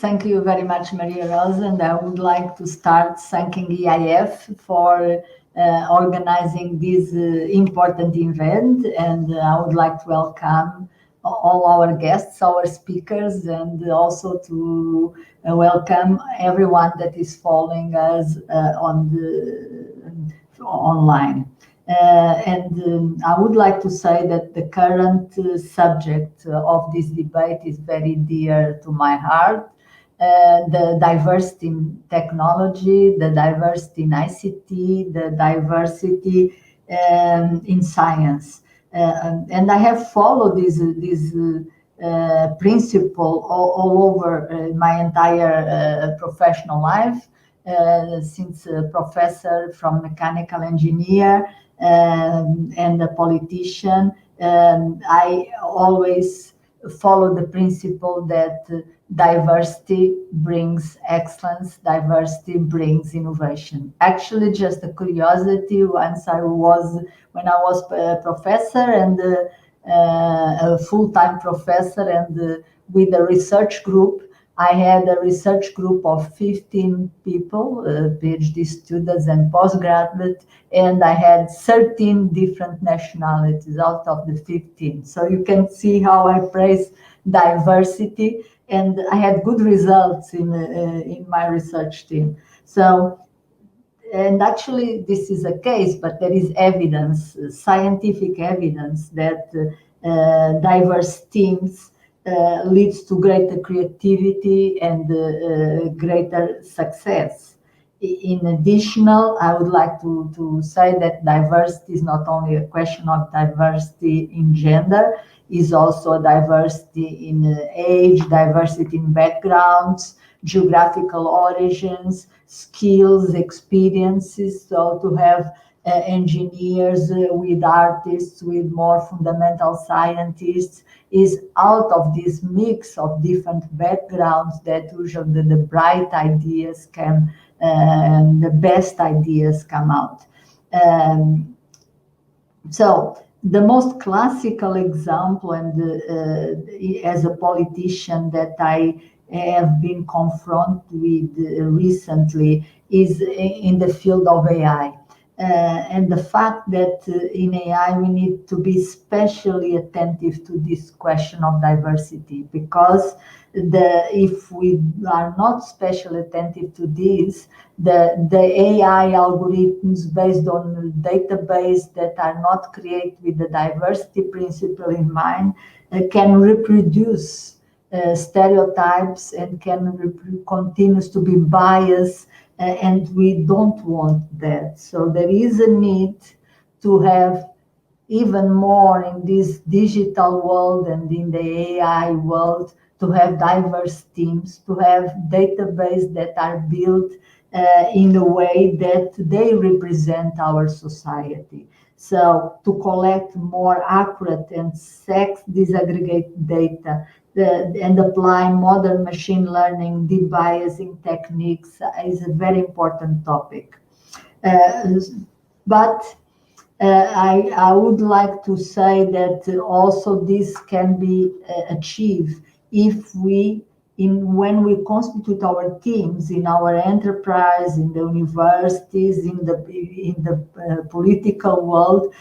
thank you very much, Maria Rosa, and I would like to start thanking EIF for organizing this important event, and I would like to welcome all our guests, our speakers, and also to welcome everyone that is following us online. I would like to say that the current subject of this debate is very dear to my heart. The diversity in technology, the diversity in ICT, the diversity in science. And I have followed this principle all over my entire professional life, since a professor from mechanical engineer and a politician. I always follow the principle that diversity brings excellence, diversity brings innovation. Actually, just a curiosity, when I was a professor and a full-time professor and with a research group, I had a research group of 15 people, PhD students and postgraduates, and I had 13 different nationalities out of the 15. So you can see how I praise diversity, and I had good results in my research team. So, and actually this is a case, but there is evidence, scientific evidence that diverse teams leads to greater creativity and greater success. In addition, I would like to say that diversity is not only a question of diversity in gender, is also a diversity in age, diversity in backgrounds, geographical origins, skills, experiences. So to have engineers with artists, with more fundamental scientists, is out of this mix of different backgrounds that usually the bright ideas can, the best ideas come out. So the most classical example, and as a politician that I have been confronted with recently, is in the field of AI. And the fact that in AI we need to be especially attentive to this question of diversity, because if we are not especially attentive to this, the AI algorithms based on database that are not created with the diversity principle in mind can reproduce stereotypes and continues to be biased. And we don't want that. So there is a need to have even more in this digital world and in the AI world, to have diverse teams, to have databases that are built in a way that they represent our society. So to collect more accurate and sex disaggregate data, and apply modern machine learning debiasing techniques is a very important topic. But I would like to say that also this can be achieved if when we constitute our teams in our enterprise, in the universities, in the political world,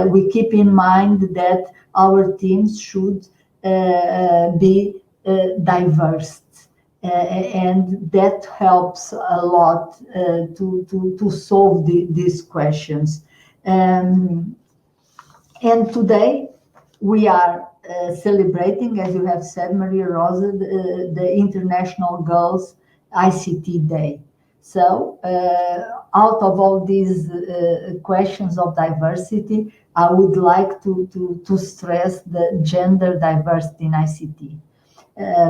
we keep in mind that our teams should be diverse, and that helps a lot to solve these questions. And today we are celebrating, as you have said, Maria Rosa, the International Girls ICT Day. So out of all these questions of diversity, I would like to stress the gender diversity in ICT,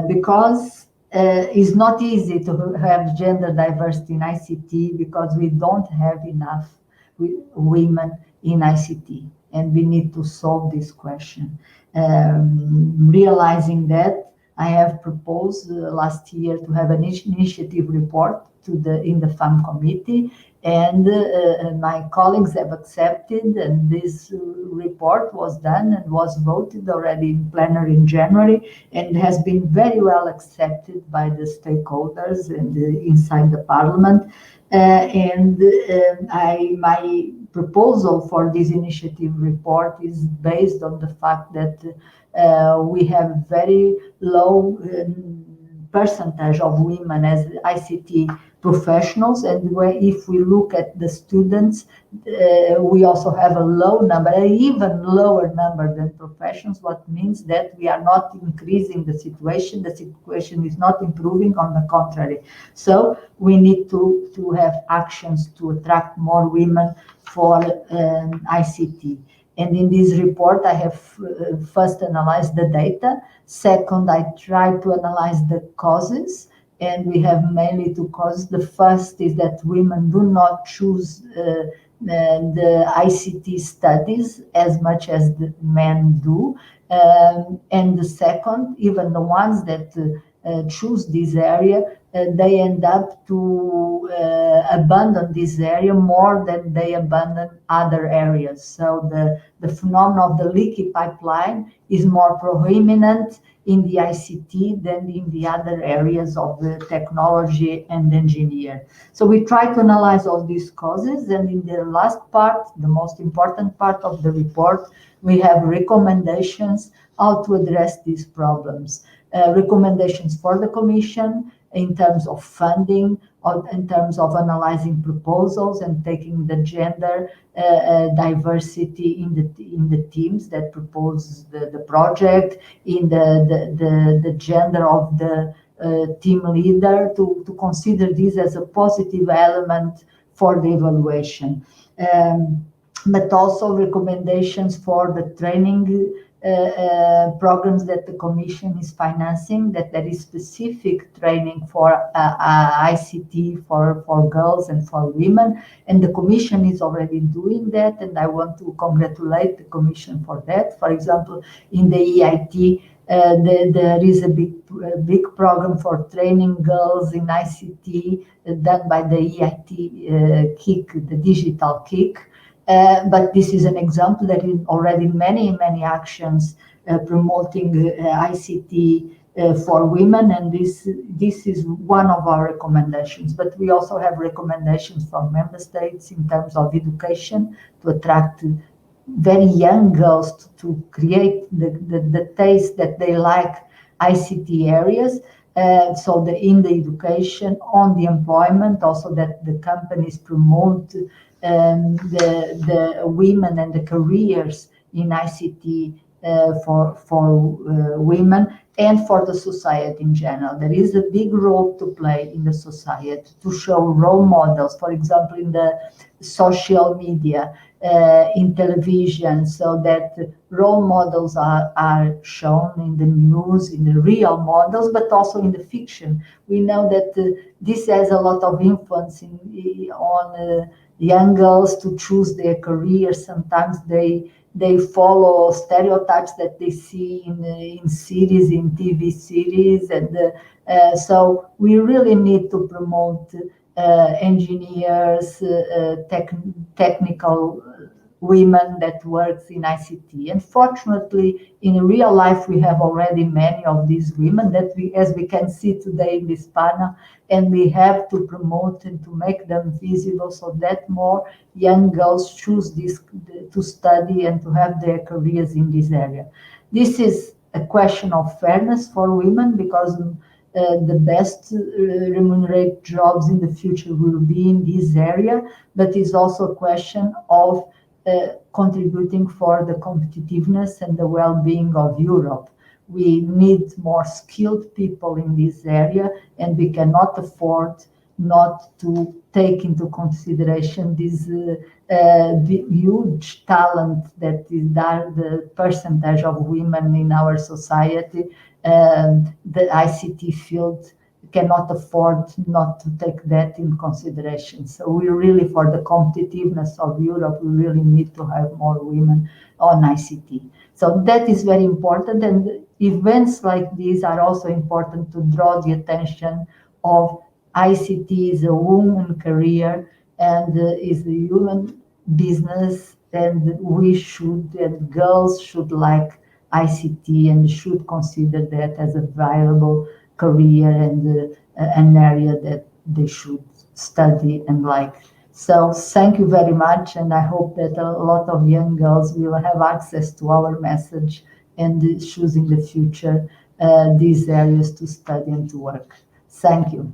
because it's not easy to have gender diversity in ICT because we don't have enough women in ICT, and we need to solve this question. Realizing that, I have proposed last year to have an initiative report in the FAM committee, And my colleagues have accepted, and this report was done and was voted already in plenary in January, and has been very well accepted by the stakeholders and inside the parliament. My proposal for this initiative report is based on the fact that we have very low percentage of women as ICT professionals, and if we look at the students, we also have a low number, an even lower number than professions, what means that we are not increasing the situation is not improving, on the contrary. So we need to have actions to attract more women for ICT. And in this report, I have first analyzed the data. Second, I tried to analyze the causes, and we have mainly two causes. The first is that women do not choose the ICT studies as much as the men do. And the second, even the ones that choose this area, they end up to abandon this area more than they abandon other areas. So the phenomenon of the leaky pipeline is more prominent in the ICT than in the other areas of the technology and engineer. So we try to analyze all these causes, and in the last part, the most important part of the report, we have recommendations how to address these problems. Recommendations for the Commission in terms of funding, or in terms of analyzing proposals and taking the gender diversity in the teams that propose the project, in the gender of the team leader, to consider this as a positive element for the evaluation. But also recommendations for the training programs that the Commission is financing, that there is specific training for ICT for girls and for women, and the Commission is already doing that, and I want to congratulate the Commission for that. For example, in the EIT, there is a big program for training girls in ICT done by the EIT KIC, the digital KIC. But this is an example that is already many actions promoting ICT for women, and this is one of our recommendations. But we also have recommendations from member states in terms of education to attract very young girls to create the taste that they like ICT areas. So in the education, on the employment, also that the companies promote the women and the careers in ICT for women and for the society in general. There is a big role to play in the society to show role models, for example, in the social media, in television, so that role models are shown in the news, in the real models, but also in the fiction. We know that this has a lot of influence on young girls to choose their careers. Sometimes they follow stereotypes that they see in series, in TV series, and so we really need to promote engineers, technical women that works in ICT. Unfortunately, in real life, we have already many of these women that as we can see today in this panel, and we have to promote and to make them visible so that more young girls choose this to study and to have their careers in this area. This is a question of fairness for women, because the best remunerated jobs in the future will be in this area, but it's also a question of contributing for the competitiveness and the well-being of Europe. We need more skilled people in this area, and we cannot afford not to take into consideration this huge talent that is the percentage of women in our society. The ICT field cannot afford not to take that in consideration. So we really, for the competitiveness of Europe, we really need to have more women on ICT. So that is very important, and events like these are also important to draw the attention of ICT is a woman career, and is a human business, and and girls should like ICT and should consider that as a viable career and an area that they should study and like. So thank you very much, and I hope that a lot of young girls will have access to our message and choose in the future these areas to study and to work. Thank you.